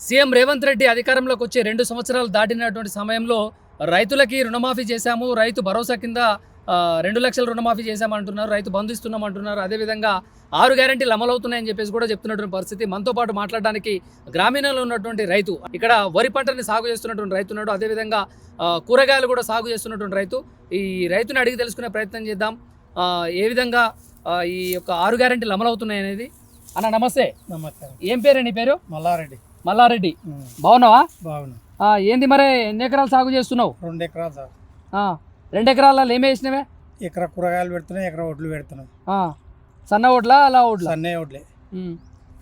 CM Revanth Reddy అధికారంలోకి వచ్చి 2 సంవత్సరాలు దాటినటువంటి సమయంలో రైతులకి రుణమాఫీ చేశాము, రైతు భరోసా కింద 2 లక్షల రుణమాఫీ చేశామంటున్నారు, రైతు బంధు ఇస్తున్నామంటున్నారు. అదేవిధంగా 6 గ్యారెంటీలు అమలవుతున్నాయని చెప్పేసి కూడా చెప్తున్నటువంటి పరిస్థితి. మనతో పాటు మాట్లాడడానికి గ్రామీణంలో ఉన్నటువంటి రైతు, ఇక్కడ వరి పంటని సాగు చేస్తున్నటువంటి రైతు ఉన్నాడు, అదేవిధంగా కూరగాయలు కూడా సాగు చేస్తున్నటువంటి రైతు. ఈ రైతుని అడిగి తెలుసుకునే ప్రయత్నం చేద్దాం ఏ విధంగా ఈ యొక్క 6 గ్యారెంటీలు అమలవుతున్నాయి అనేది. అన్న నమస్తే. నమస్తే. ఏం పేరు నీ పేరు? మల్లారెడ్డి. మల్లారెడ్డి, బాగున్నావా? బాగున్నా. ఏంది మరి ఎన్ని ఎకరాలు సాగు చేస్తున్నావు? 2 ఎకరాలు సార్. 2 ఎకరాలలో ఏమి వేసినవే? ఎకరా కూరగాయలు పెడుతున్నాయి, ఎకరా ఒడ్లు పెడుతున్నాయి. సన్న ఓట్లా అలా ఓట్లా? సన్నే ఒడ్లే.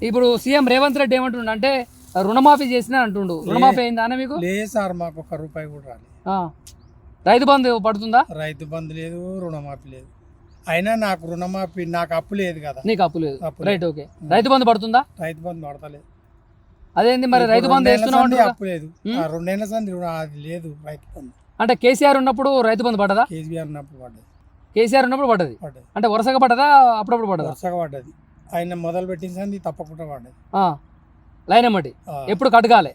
ఇప్పుడు సీఎం రేవంత్ రెడ్డి ఏమంటుండ అంటే రుణమాఫీ చేసినా అంటుండు. రుణమాఫీ అయిందా అన్న మీకు? లేదు సార్, మాకు 1 రూపాయి కూడా రాలేదు. రైతు బంధు పడుతుందా? రైతు బంధు లేదు, రుణమాఫీ లేదు. అయినా నాకు రుణమాఫీ, నాకు అప్పు లేదు కదా. నీకు అప్పు లేదు, రైట్, ఓకే. రైతు బంధు పడుతుందా? రైతు బంధు పడతలేదు. అదేంది మరి రైతు బంధు వేస్తున్నావు? అప్పు లేదు, 2 ఏళ్ల సంది అది లేదు రైతు బంధు. అంటే కేసీఆర్ ఉన్నప్పుడు రైతు బంధు పడ్డదా? కేసీఆర్ ఉన్నప్పుడు పడ్డది. కేసీఆర్ ఉన్నప్పుడు పడ్డది. అంటే వరుసగా పడ్డదా, అప్పుడప్పుడు పడ్డదా? వరుసగా పడ్డది. ఆయన మొదలు పెట్టిన సంది తప్పకుండా పడ్డది. లైన్ అమ్మటి ఎప్పుడు కట్టగాలి.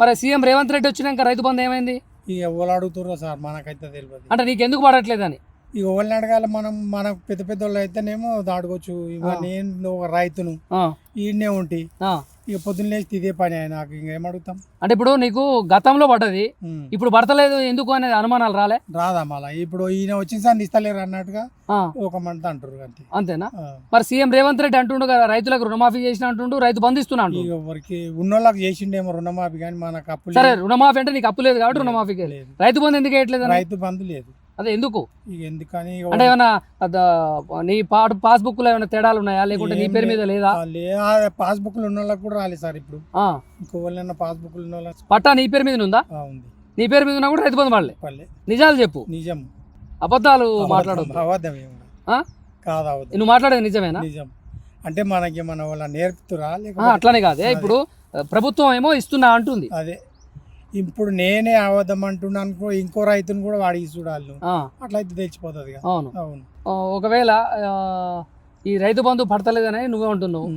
మరి సీఎం రేవంత్ రెడ్డి వచ్చినాక రైతు బంధు ఏమైంది? ఇక ఎవరు అడుగుతుర్రో సార్, మనకైతే తెలియదు. అంటే నీకు ఎందుకు పడట్లేదని? ఇక ఎవరిని అడగాలి మనం? మనకు పెద్ద పెద్ద వాళ్ళు అయితేనేమో దాడుకోవచ్చు. ఇక నేను ఒక రైతును, ఈయనే ఉంటి, ఇక పొద్దున్న లేచి ఇదే పని. నాకు ఇంకేమడుగుతాం? అంటే ఇప్పుడు నీకు గతంలో పడ్డది, ఇప్పుడు పడతలేదు ఎందుకు అనేది అనుమానాలు రాదా? మళ్ళీ ఇప్పుడు ఈయన వచ్చిన సార్ ఇస్తలేరు అన్నట్టుగా ఒక మంత్ అంటారు అంతే. అంతేనా? మరి సీఎం రేవంత్ రెడ్డి అంటుండు కదా, రైతులకు రుణమాఫీ చేసిన అంటుండు, రైతు బంధు ఇస్తున్నా అంటుండు. ఇక ఎవరికి ఉన్నోళ్ళకి చేసిండేమో రుణమాఫీ, కానీ మనకు అప్పు. సరే, రుణమాఫీ అంటే నీకు అప్పు లేదు కాబట్టి రుణమాఫీకి లేదు. రైతు బంధు ఎందుకు వేయట్లేదు? రైతు బంధు లేదు. అదే ఎందుకు? ఇక ఎందుకని? అంటే ఏమన్నా నీ పాస్బుక్ లో ఏమైనా తేడాలు ఉన్నాయా, లేకుంటే నీ పేరు మీద లేదా? పాస్బుక్లు ఉన్న వాళ్ళకి కూడా రాలేదు సార్. ఇప్పుడు ఇంకోళ్ళ పాస్బుక్లు ఉన్న వాళ్ళకి పట్టా నీ పేరు మీద ఉందా? ఉంది. నీ పేరు మీద ఉన్నా కూడా రైతు బంధు పడలే. నిజాలు చెప్పు. నిజం, అబద్ధాలు మాట్లాడదు. అబద్ధం కాదు, అబద్ధం. నువ్వు మాట్లాడేది నిజమేనా? నిజం. అంటే మనకి మన వాళ్ళ నేర్పుతురా? అట్లానే కాదే, ఇప్పుడు ప్రభుత్వం ఏమో ఇస్తున్నా అంటుంది. అదే ఇప్పుడు నేనే అబద్ధం అంటున్నా అనుకో, ఇంకో రైతుని కూడా వాడికి చూడాలి. అట్లయితే తెలిసిపోతుంది. అవును, అవును. ఒకవేళ ఈ రైతు బంధు పడతలేదని నువ్వే అంటున్నావు,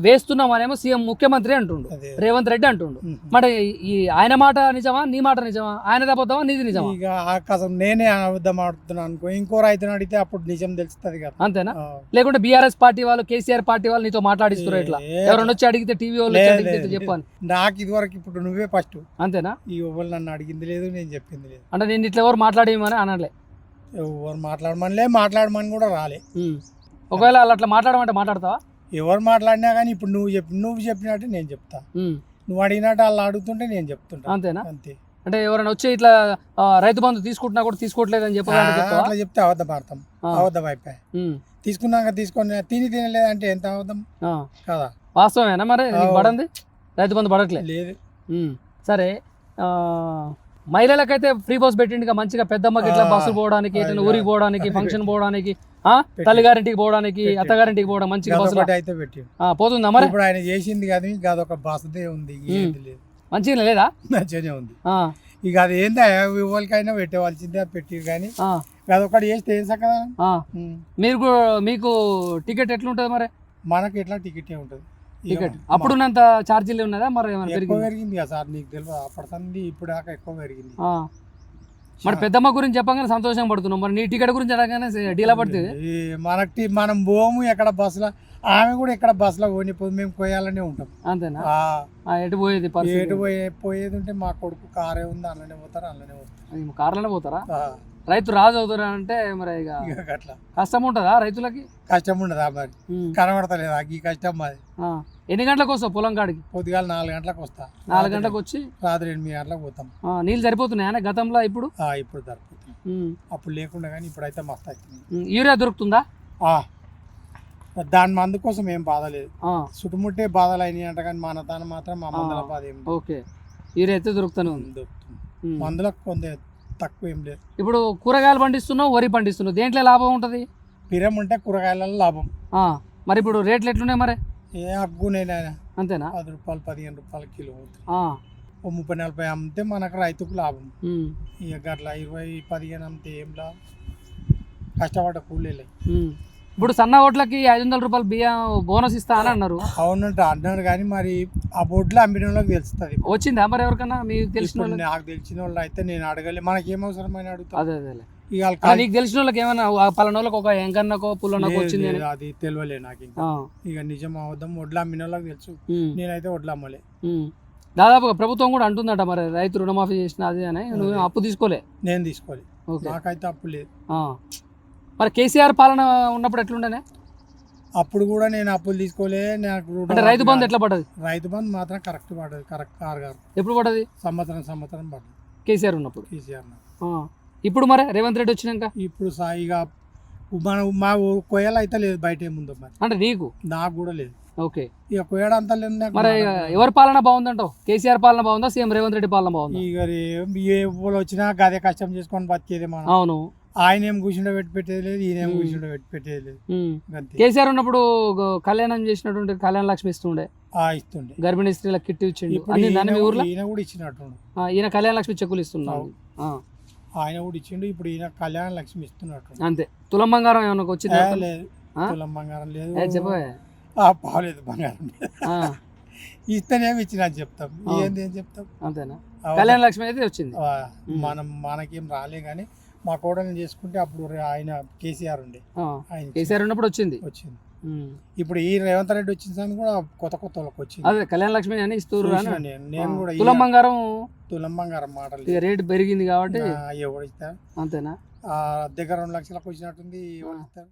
వేస్తున్నామనేమో సీఎం ముఖ్యమంత్రి అంటుండు, రేవంత్ రెడ్డి అంటుండు. మరి ఈ ఆయన మాట నిజమా, నీ మాట నిజమా? ఆయన అబద్ధమా, నీది నిజమా? ఇక ఆకాశం నేనే అబద్ధం ఆడుతున్నా అనుకో, ఇంకో రైతుని అడిగితే అప్పుడు నిజం తెలుస్తుంది కదా. అంతేనా? లేకుంటే బీఆర్ఎస్ పార్టీ వాళ్ళు, కేసీఆర్ పార్టీ వాళ్ళు నీతో మాట్లాడిస్తారు ఇట్లా? ఎవరైనా వచ్చి అడిగితే టీవీ వాళ్ళు చెప్పాను. నాకు ఇదివరకు ఇప్పుడు నువ్వే ఫస్ట్. అంతేనా? ఈ ఎవరు నన్ను అడిగింది లేదు, నేను చెప్పింది లేదు. అంటే నేను ఇట్లా ఎవరు మాట్లాడేమని అనలే, ఎవరు మాట్లాడమని కూడా రాలే. ఒకవేళ వాళ్ళు అట్లా మాట్లాడమంటే మాట్లాడతావా? ఎవరు మాట్లాడినా కానీ ఇప్పుడు నువ్వు చెప్పినట్టు నేను చెప్తా, నువ్వు అడిగినట్టు వాళ్ళు అడుగుతుంటే నేను చెప్తుంటా. అంతేనా? అంతే. అంటే ఎవరైనా వచ్చి ఇట్లా రైతు బంధు తీసుకుంటున్నా కూడా తీసుకోవట్లేదు అని అట్లా చెప్తే అబద్ధం ఆడతాం, అబద్ధం అయిపోయి. తీసుకున్నాక తినలేదంటే ఎంత అబద్ధం కదా? వాస్తవమేనా? మరి పడంది రైతు బంధు పడట్లేదు. లేదు. సరే, మహిళలకైతే ఫ్రీ బస్ పెట్టిండు మంచిగా, పెద్దమ్మకి ఇట్లా బస్సు పోవడానికి, ఊరికి పోవడానికి, ఫంక్షన్ పోవడానికి, తల్లిగారింటికి పోవడానికి, అత్తగారింటికి పోవడం మంచిగా బస్సు అయితే పెట్టి పోతుందా? మరి ఇప్పుడు ఆయన చేసింది కానీ అదొక బస్సుదే ఉంది, మంచిగా లేదా? మంచిగానే ఉంది. ఇక అది ఏందా ఎవరికైనా పెట్టేవాల్సిందే, అది పెట్టి కానీ అదొకటి చేస్తే ఏం సక్కదా? మీకు టికెట్ ఎట్లుంటుంది మరి? మనకి ఎట్లా టికెట్ ఉంటుంది. టికెట్ అప్పుడున్నంత ఛార్జీలు ఉన్నదా? మరి ఎక్కువ పెరిగింది కదా సార్, నీకు తెలియదు. అప్పటికి ఇప్పుడు దాకా ఎక్కువ పెరిగింది. మరి పెద్దమ్మ గురించి చెప్పగానే సంతోషం పడుతున్నాం, మరి నీ టికెట్ గురించి అడగానే డీలా పడుతుంది. మనం పోము ఎక్కడ బస్సులో, ఆమె కూడా ఎక్కడ బస్సులో పోనిపోదు, మేము పోయాలనే ఉంటాం. అంతేనా? ఎటు పోయేది? ఎటు పోయేది ఉంటే మా కొడుకు కారే ఉంది, అందులోనే పోతారు, అందులోనే పోతారు. కార్లోనే పోతారా? రైతు రాజు అవుతారా అంటే మరి ఇక అట్లా కష్టం ఉంటుందా రైతులకి? కష్టం ఉండదా మరి? కనబడతలేదా ఈ కష్టం? మాది. ఎన్ని గంటలకు వస్తావు పొలం కాడికి? పొద్దుగాల 4 గంటలకు వస్తా. 4 గంటలకు వచ్చి రాత్రి 8 గంటలకు పోతాం. నీళ్ళు సరిపోతున్నాయా గతంలో? ఇప్పుడు సరిపోతుంది. అప్పుడు లేకుండా కానీ ఇప్పుడైతే మస్తు అవుతుంది. యూరియా దొరుకుతుందా? దాని మందు కోసం ఏం బాధ లేదు, చుట్టుముట్టే బాధలు అయినాయి అంట, కానీ మన దాని మాత్రం మా మందుల బాధ ఏం. ఓకే, యూరియా అయితే దొరుకుతానే ఉంది. దొరుకుతుంది. మందులకు కొంత తక్కువ ఏం లేదు. ఇప్పుడు కూరగాయలు పండిస్తున్నావు, వరి పండిస్తున్నావు, దేంట్లో లాభం ఉంటుంది? పిరం ఉంటే కూరగాయలలో లాభం. మరి ఇప్పుడు రేట్లు ఎట్లున్నాయి మరి? ఏ అగ్గునైనా అంతేనా? 10 రూపాయలు 15 రూపాయల కిలో, 30-40 అమ్మితే మనకు రైతుకు లాభం. ఇక అట్లా 20-15 అమ్మితే ఏం లాభం? కష్టపడ్డ కూలీలే. ఇప్పుడు సన్న ఓట్లకి 500 రూపాయలు బియ్యం బోనస్ ఇస్తా అని అన్నారు. అవునంట అన్నారు కానీ మరి ఆ బొడ్లు అమ్మిన వాళ్ళకి తెలుస్తుంది. వచ్చిందా మరి ఎవరికన్నా మీకు తెలిసిన ఇప్పుడు వాళ్ళకి? నాకు తెలిసిన వాళ్ళు అయితే నేను అడగలే, మనకి ఏం అవసరమైన అడుగుతా. అదే అదేలే. ఇక వాళ్ళ ఆ, నీకు తెలిసిన వాళ్ళకి ఏమైనా పలానా వాళ్ళకి ఒక ఎంకన్నకో పుల్లనకో వచ్చింది అని? అది తెలియలే నాకు ఇంకా. ఇక నిజం అవద్దాం వడ్లు అమ్మిన వాళ్ళకి తెలుసు, నేనైతే వడ్లు అమ్మలే. దాదాపుగా ప్రభుత్వం కూడా అంటుందట మరి రైతు రుణమాఫీ చేసిన అది అని. నువ్వు అప్పు తీసుకోలే? నేను తీసుకోలే, ఓకే. నాకైతే అప్పు లేదు. మరి కేసీఆర్ పాలన ఉన్నప్పుడు ఎట్లుండేనే? అప్పుడు కూడా నేను అప్పులు తీసుకోలే. నాకు అంటే రైతు బంధు ఎట్లా పడ్డది? రైతు బంధు మాత్రం కరెక్ట్ పడ్డది, కరెక్ట్ కారు ఎప్పుడు పడ్డది? సంవత్సరం పడ్డది కేసీఆర్ ఉన్నప్పుడు. కేసీఆర్ ఇప్పుడు మరి రేవంత్ రెడ్డి వచ్చినాక ఇప్పుడు సాయిగా మన మా కొయ్యలు అయితే లేదు బయట ఏముందో మరి. అంటే నీకు? నాకు కూడా లేదు. ఓకే. ఇక కొయ్యడంతా లేదు నాకు. మరి ఎవరి పాలన బాగుందంటావు? కేసీఆర్ పాలన బాగుందా, సీఎం రేవంత్ రెడ్డి పాలన బాగుందా? ఇక ఏ ఊళ్ళు వచ్చినా గదే కష్టం చేసుకొని బతికేది మనం. అవును. ఆయన ఏం కూర్చుండో పెట్టి పెట్టేది లేదు, ఈయన ఏం కూర్చుండో పెట్టి పెట్టేది లేదు. కేసీఆర్ ఉన్నప్పుడు కళ్యాణం చేసినటువంటి కళ్యాణ లక్ష్మి ఇస్తుండే, ఇస్తుండే. గర్భిణీ స్త్రీలకు కిట్ ఇచ్చిండు. ఊర్లో ఈయన కూడా ఇచ్చినట్టు. ఈయన కళ్యాణ లక్ష్మి చెక్కులు ఇస్తున్నాడు. ఆయన కూడా ఇచ్చిండు. ఇప్పుడు ఈయన కళ్యాణ లక్ష్మి ఇస్తున్నట్టు. అంతే. తులం బంగారం ఏమన్నా వచ్చింది? లేదు, తులం బంగారం లేదు. చెప్పే పాలేదు బంగారం ఇస్తేనేమి ఇచ్చిన చెప్తాం, ఏంది ఏం చెప్తాం. అంతేనా? కళ్యాణ లక్ష్మి అయితే వచ్చింది. మనకేం రాలే కానీ మా కోడని చేసుకుంటే అప్పుడు ఆయన కేసీఆర్ ఉండే, ఆయన కేసీఆర్ ఉన్నప్పుడు వచ్చింది. ఇప్పుడు ఈ రేవంత్ రెడ్డి వచ్చిన సార్ కూడా కొత్త వాళ్ళకి వచ్చింది. అదే కళ్యాణ లక్ష్మి అని ఇస్తారు. నేను కూడా తులం బంగారం మాటలు రేటు పెరిగింది కాబట్టి ఎవరు ఇస్తారు. అంతేనా? దగ్గర 2 లక్షలకు వచ్చినట్టుంది, ఎవరు ఇస్తారు.